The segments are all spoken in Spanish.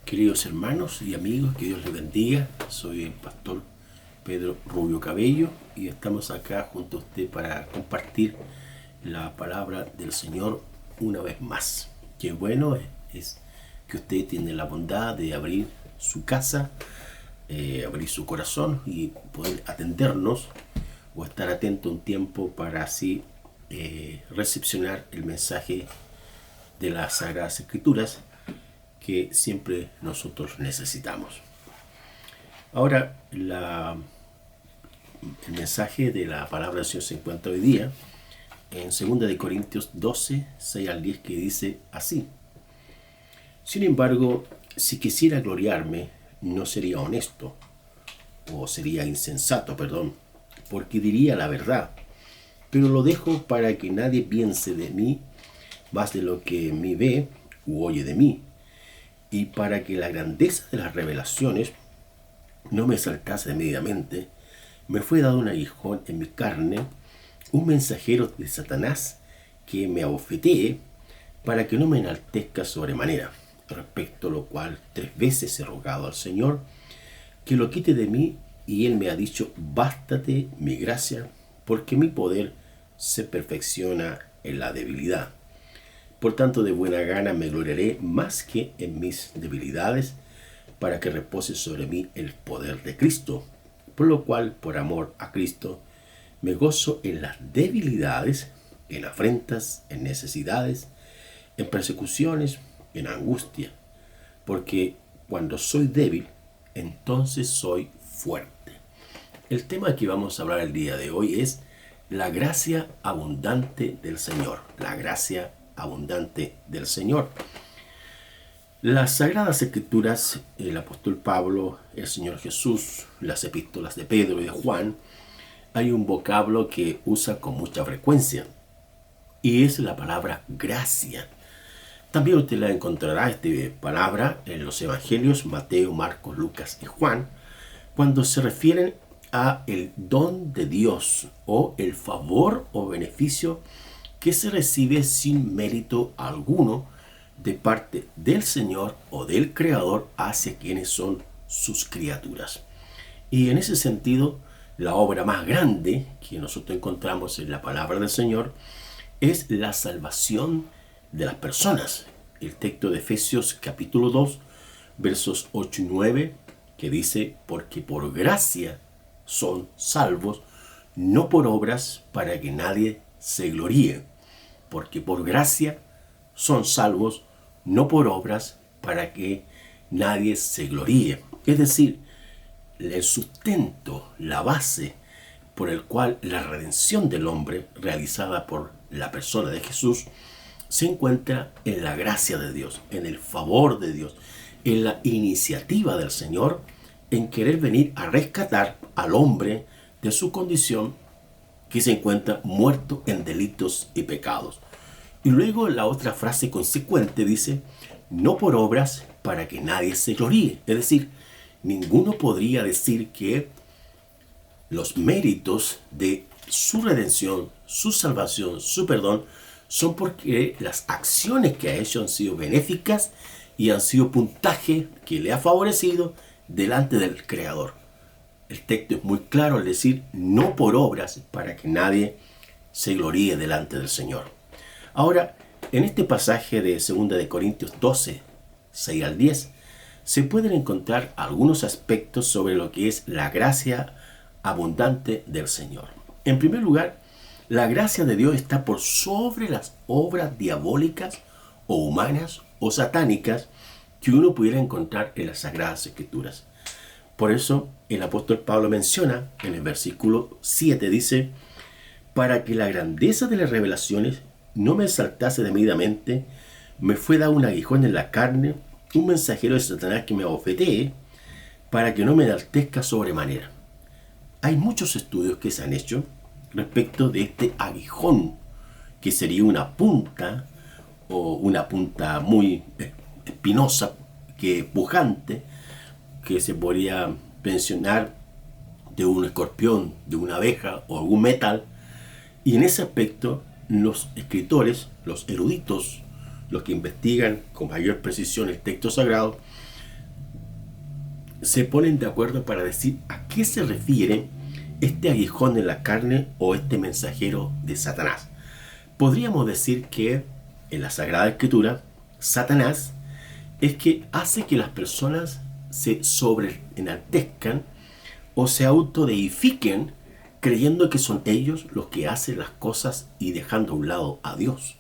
Queridos hermanos y amigos, que Dios les bendiga. Soy el pastor Pedro Rubio Cabello y estamos acá junto a usted para compartir la palabra del Señor una vez más. Qué bueno es que usted tiene la bondad de abrir su casa, abrir su corazón y poder atendernos o estar atento un tiempo para así recepcionar el mensaje de las Sagradas Escrituras que siempre nosotros necesitamos. Ahora, el mensaje de la palabra del Señor se encuentra hoy día en 2 Corintios 12, 6 al 10, que dice así: Sin embargo, si quisiera gloriarme, no sería honesto, o sería insensato, porque diría la verdad, pero lo dejo para que nadie piense de mí más de lo que me ve u oye de mí, y para que la grandeza de las revelaciones no me saltase debidamente, me fue dado un aguijón en mi carne, un mensajero de Satanás que me abofetee, para que no me enaltezca sobremanera, respecto a lo cual 3 veces he rogado al Señor que lo quite de mí, y Él me ha dicho: bástate mi gracia, porque mi poder se perfecciona en la debilidad. Por tanto, de buena gana me gloriaré más que en mis debilidades, para que repose sobre mí el poder de Cristo. Por lo cual, por amor a Cristo, me gozo en las debilidades, en afrentas, en necesidades, en persecuciones, en angustia. Porque cuando soy débil, entonces soy fuerte. El tema que vamos a hablar el día de hoy es la gracia abundante del Señor. La gracia abundante del Señor. Las Sagradas Escrituras, el apóstol Pablo, el Señor Jesús, las epístolas de Pedro y de Juan, hay un vocablo que usa con mucha frecuencia y es la palabra gracia. También usted la encontrará, esta palabra, en los evangelios Mateo, Marcos, Lucas y Juan, cuando se refieren a el don de Dios o el favor o beneficio que se recibe sin mérito alguno de parte del Señor o del Creador hacia quienes son sus criaturas. Y en ese sentido, la obra más grande que nosotros encontramos en la palabra del Señor es la salvación de las personas. El texto de Efesios capítulo 2, versos 8 y 9, que dice: porque por gracia son salvos, no por obras, para que nadie se gloríe. Porque por gracia son salvos, no por obras, para que nadie se gloríe. Es decir, el sustento, la base por el cual la redención del hombre, realizada por la persona de Jesús, se encuentra en la gracia de Dios, en el favor de Dios, en la iniciativa del Señor, en querer venir a rescatar al hombre de su condición que se encuentra muerto en delitos y pecados. Y luego la otra frase consecuente dice: no por obras, para que nadie se gloríe. Es decir, ninguno podría decir que los méritos de su redención, su salvación, su perdón, son porque las acciones que ha hecho han sido benéficas y han sido puntaje que le ha favorecido delante del Creador. El texto es muy claro al decir: no por obras, para que nadie se gloríe delante del Señor. Ahora, en este pasaje de 2 Corintios 12, 6 al 10, se pueden encontrar algunos aspectos sobre lo que es la gracia abundante del Señor. En primer lugar, la gracia de Dios está por sobre las obras diabólicas o humanas o satánicas que uno pudiera encontrar en las Sagradas Escrituras. Por eso el apóstol Pablo menciona en el versículo 7, dice: para que la grandeza de las revelaciones no me saltase debidamente, me fue dado un aguijón en la carne, un mensajero de Satanás que me abofetee, para que no me enaltezca sobremanera. Hay muchos estudios que se han hecho respecto de este aguijón, que sería una punta, o una punta muy espinosa, que pujante, que se podría mencionar de un escorpión, de una abeja o algún metal. Y en ese aspecto, los escritores, los eruditos, los que investigan con mayor precisión el texto sagrado, se ponen de acuerdo para decir a qué se refiere este aguijón en la carne o este mensajero de Satanás. Podríamos decir que en la Sagrada Escritura, Satanás es que hace que las personas se sobreenaltezcan o se autodeifiquen creyendo que son ellos los que hacen las cosas y dejando a un lado a Dios.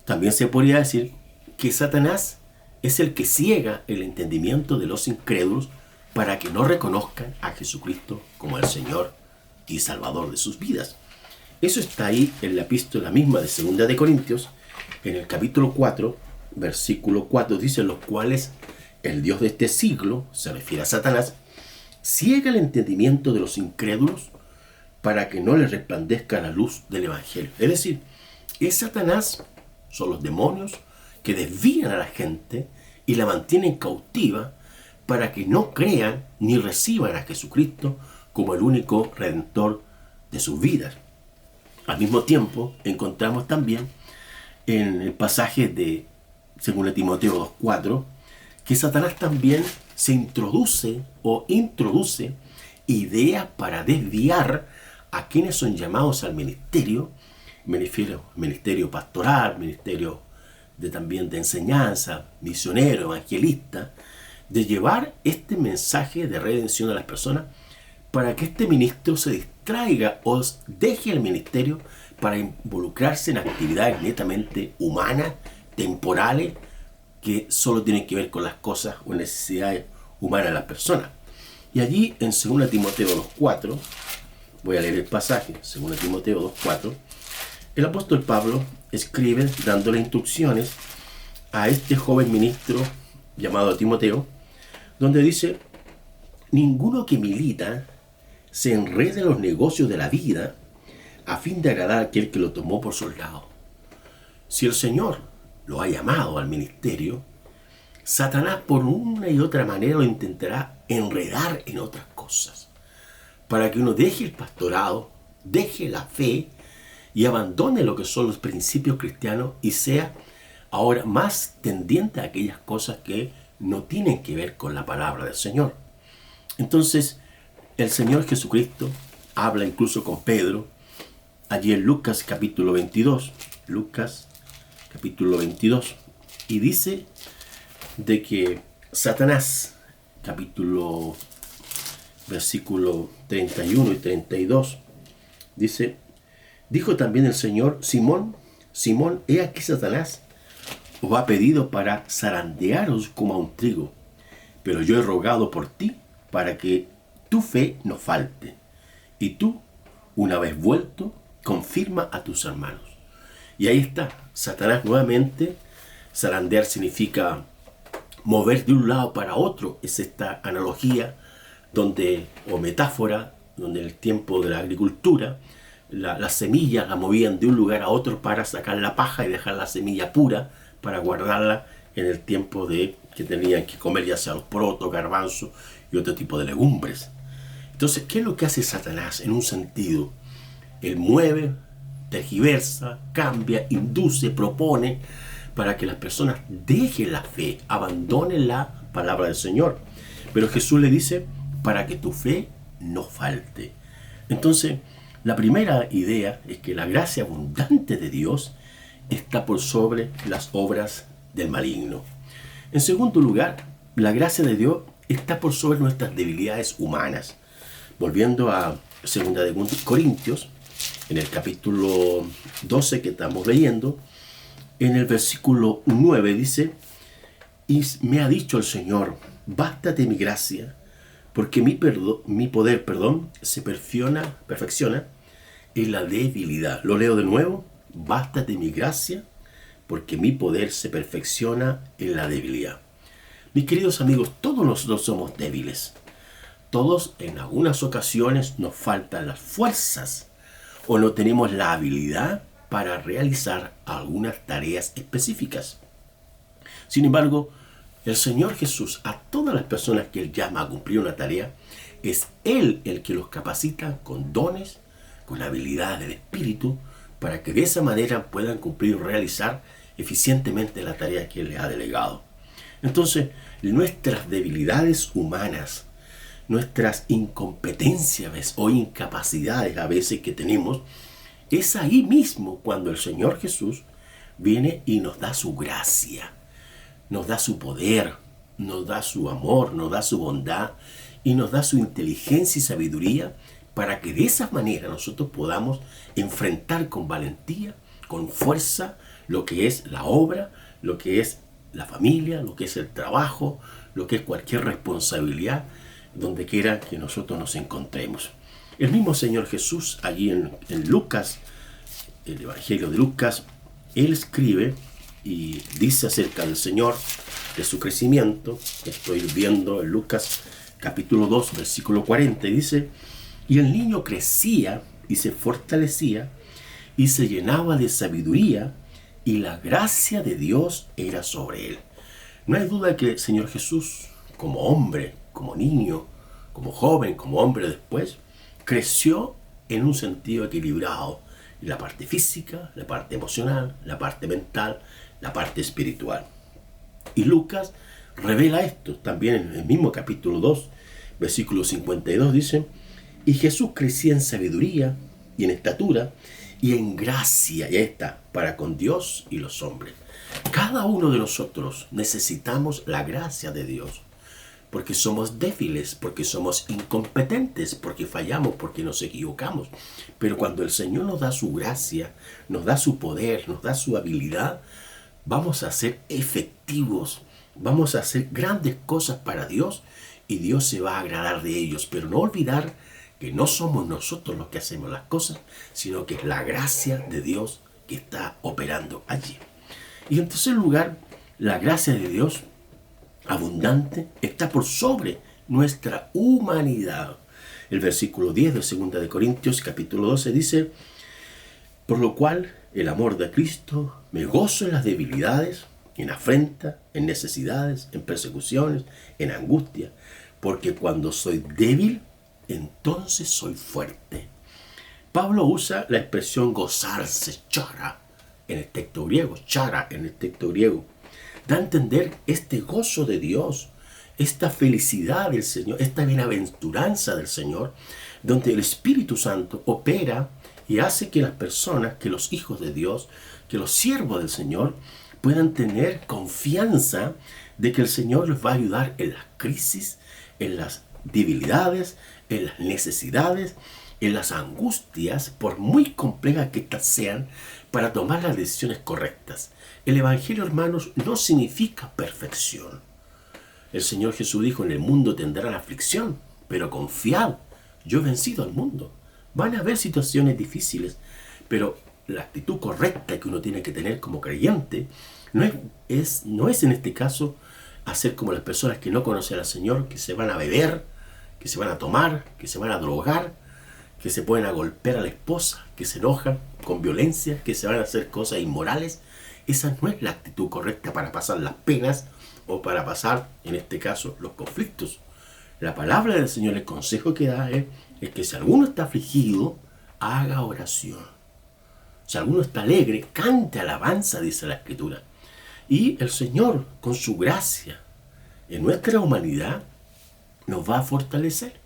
También se podría decir que Satanás es el que ciega el entendimiento de los incrédulos para que no reconozcan a Jesucristo como el Señor y Salvador de sus vidas. Eso está ahí en la epístola misma de 2 de Corintios, en el capítulo 4, versículo 4, dice: los cuales el Dios de este siglo, se refiere a Satanás, ciega el entendimiento de los incrédulos para que no les resplandezca la luz del Evangelio. Es decir, es Satanás, son los demonios que desvían a la gente y la mantienen cautiva para que no crean ni reciban a Jesucristo como el único redentor de sus vidas. Al mismo tiempo, encontramos también en el pasaje de 2 Timoteo 2:4 que Satanás también se introduce ideas para desviar a quienes son llamados al ministerio, ministerio pastoral, ministerio también de enseñanza, misionero, evangelista, de llevar este mensaje de redención a las personas para que este ministro se distraiga o deje el ministerio para involucrarse en actividades netamente humanas, temporales, que solo tienen que ver con las cosas o necesidades humanas de las personas. Y allí en 2 Timoteo 2:4, voy a leer el pasaje, 2 Timoteo 2:4, el apóstol Pablo escribe dándole instrucciones a este joven ministro llamado Timoteo, donde dice: ninguno que milita se enrede en los negocios de la vida a fin de agradar a aquel que lo tomó por soldado. Si el Señor lo ha llamado al ministerio, Satanás por una y otra manera lo intentará enredar en otras cosas, para que uno deje el pastorado, deje la fe y abandone lo que son los principios cristianos y sea ahora más tendiente a aquellas cosas que no tienen que ver con la palabra del Señor. Entonces, el Señor Jesucristo habla incluso con Pedro, allí en Lucas capítulo 22, y dice de que Satanás, versículo 31 y 32, dice: dijo también el Señor: Simón, Simón, he aquí Satanás os ha pedido para zarandearos como a un trigo, pero yo he rogado por ti para que tu fe no falte, y tú, una vez vuelto, confirma a tus hermanos. Y ahí está, Satanás nuevamente. Zarandear significa mover de un lado para otro. Es esta analogía o metáfora, donde en el tiempo de la agricultura, las semillas la movían de un lugar a otro para sacar la paja y dejar la semilla pura para guardarla en el tiempo de que tenían que comer ya sea los porotos, garbanzos y otro tipo de legumbres. Entonces, ¿qué es lo que hace Satanás en un sentido? Él mueve, tergiversa, cambia, induce, propone para que las personas dejen la fe, abandonen la palabra del Señor. Pero Jesús le dice: para que tu fe no falte. Entonces, la primera idea es que la gracia abundante de Dios está por sobre las obras del maligno. En segundo lugar, la gracia de Dios está por sobre nuestras debilidades humanas. Volviendo a 2 de Corintios, en el capítulo 12 que estamos leyendo, en el versículo 9 dice: y me ha dicho el Señor, bástate mi gracia, porque mi poder se perfecciona en la debilidad. Lo leo de nuevo: bástate mi gracia, porque mi poder se perfecciona en la debilidad. Mis queridos amigos, todos nosotros somos débiles. Todos en algunas ocasiones nos faltan las fuerzas o no tenemos la habilidad para realizar algunas tareas específicas. Sin embargo, el Señor Jesús, a todas las personas que Él llama a cumplir una tarea, es Él el que los capacita con dones, con habilidades del Espíritu, para que de esa manera puedan cumplir y realizar eficientemente la tarea que Él les ha delegado. Entonces, nuestras debilidades humanas, nuestras incompetencias o incapacidades a veces que tenemos, es ahí mismo cuando el Señor Jesús viene y nos da su gracia, nos da su poder, nos da su amor, nos da su bondad y nos da su inteligencia y sabiduría para que de esa manera nosotros podamos enfrentar con valentía, con fuerza, lo que es la obra, lo que es la familia, lo que es el trabajo, lo que es cualquier responsabilidad, donde quiera que nosotros nos encontremos. El mismo Señor Jesús, allí en Lucas, el Evangelio de Lucas, Él escribe y dice acerca del Señor, de su crecimiento. Estoy viendo en Lucas capítulo 2, versículo 40, y dice: y el niño crecía y se fortalecía y se llenaba de sabiduría, y la gracia de Dios era sobre él. No hay duda que el Señor Jesús, como hombre, como niño, como joven, como hombre después, creció en un sentido equilibrado. La parte física, la parte emocional, la parte mental, la parte espiritual. Y Lucas revela esto también en el mismo capítulo 2, versículo 52, dice: y Jesús crecía en sabiduría y en estatura y en gracia, ya está, para con Dios y los hombres. Cada uno de nosotros necesitamos la gracia de Dios, porque somos débiles, porque somos incompetentes, porque fallamos, porque nos equivocamos. Pero cuando el Señor nos da su gracia, nos da su poder, nos da su habilidad, vamos a ser efectivos, vamos a hacer grandes cosas para Dios y Dios se va a agradar de ellos. Pero no olvidar que no somos nosotros los que hacemos las cosas, sino que es la gracia de Dios que está operando allí. Y en tercer lugar, la gracia de Dios abundante está por sobre nuestra humanidad. El versículo 10 de 2 de Corintios capítulo 12 dice: por lo cual el amor de Cristo me gozo en las debilidades, en afrenta, en necesidades, en persecuciones, en angustia, porque cuando soy débil, entonces soy fuerte. Pablo usa la expresión gozarse, chara, en el texto griego, chara en el texto griego. Da a entender este gozo de Dios, esta felicidad del Señor, esta bienaventuranza del Señor, donde el Espíritu Santo opera y hace que las personas, que los hijos de Dios, que los siervos del Señor puedan tener confianza de que el Señor les va a ayudar en las crisis, en las debilidades, en las necesidades, en las angustias, por muy complejas que éstas sean, para tomar las decisiones correctas. El Evangelio, hermanos, no significa perfección. El Señor Jesús dijo: en el mundo tendrán aflicción, pero confiad, yo he vencido al mundo. Van a haber situaciones difíciles, pero la actitud correcta que uno tiene que tener como creyente no es en este caso hacer como las personas que no conocen al Señor, que se van a beber, que se van a tomar, que se van a drogar, que se pueden a golpear a la esposa, que se enojan con violencia, que se van a hacer cosas inmorales. Esa no es la actitud correcta para pasar las penas o para pasar, en este caso, los conflictos. La palabra del Señor, el consejo que da es que si alguno está afligido, haga oración. Si alguno está alegre, cante alabanza, dice la Escritura. Y el Señor, con su gracia, en nuestra humanidad, nos va a fortalecer.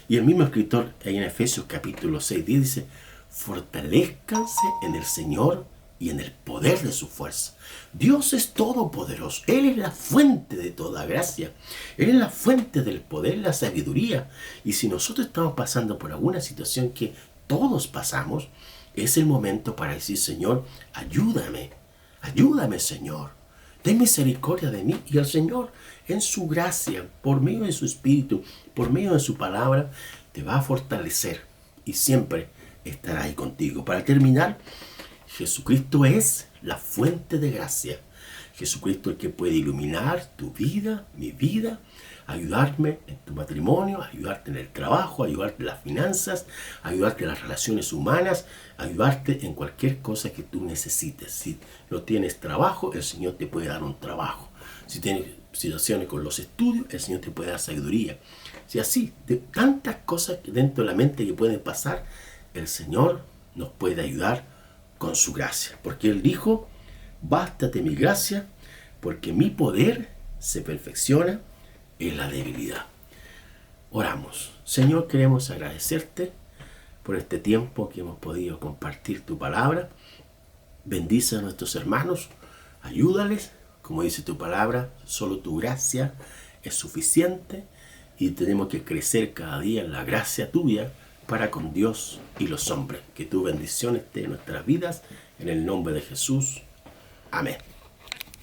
Y el mismo escritor, ahí en Efesios capítulo 6, dice: fortalezcanse en el Señor y en el poder de su fuerza. Dios es todopoderoso. Él es la fuente de toda gracia. Él es la fuente del poder, la sabiduría. Y si nosotros estamos pasando por alguna situación que todos pasamos, es el momento para decir: Señor, ayúdame. Ayúdame, Señor. Ten misericordia de mí. Y el Señor, en su gracia, por medio de su Espíritu, por medio de su palabra, te va a fortalecer y siempre estará ahí contigo. Para terminar, Jesucristo es la fuente de gracia. Jesucristo es el que puede iluminar tu vida, mi vida, ayudarme en tu matrimonio, ayudarte en el trabajo, ayudarte en las finanzas, ayudarte en las relaciones humanas, ayudarte en cualquier cosa que tú necesites. Si no tienes trabajo, el Señor te puede dar un trabajo. Si tienes situaciones con los estudios, el Señor te puede dar sabiduría. Si así, de tantas cosas dentro de la mente que pueden pasar, el Señor nos puede ayudar con su gracia. Porque Él dijo: bástate mi gracia, porque mi poder se perfecciona en la debilidad. Oramos. Señor, queremos agradecerte por este tiempo que hemos podido compartir tu palabra. Bendice a nuestros hermanos, ayúdales, como dice tu palabra, solo tu gracia es suficiente y tenemos que crecer cada día en la gracia tuya para con Dios y los hombres. Que tu bendición esté en nuestras vidas, en el nombre de Jesús. Amén.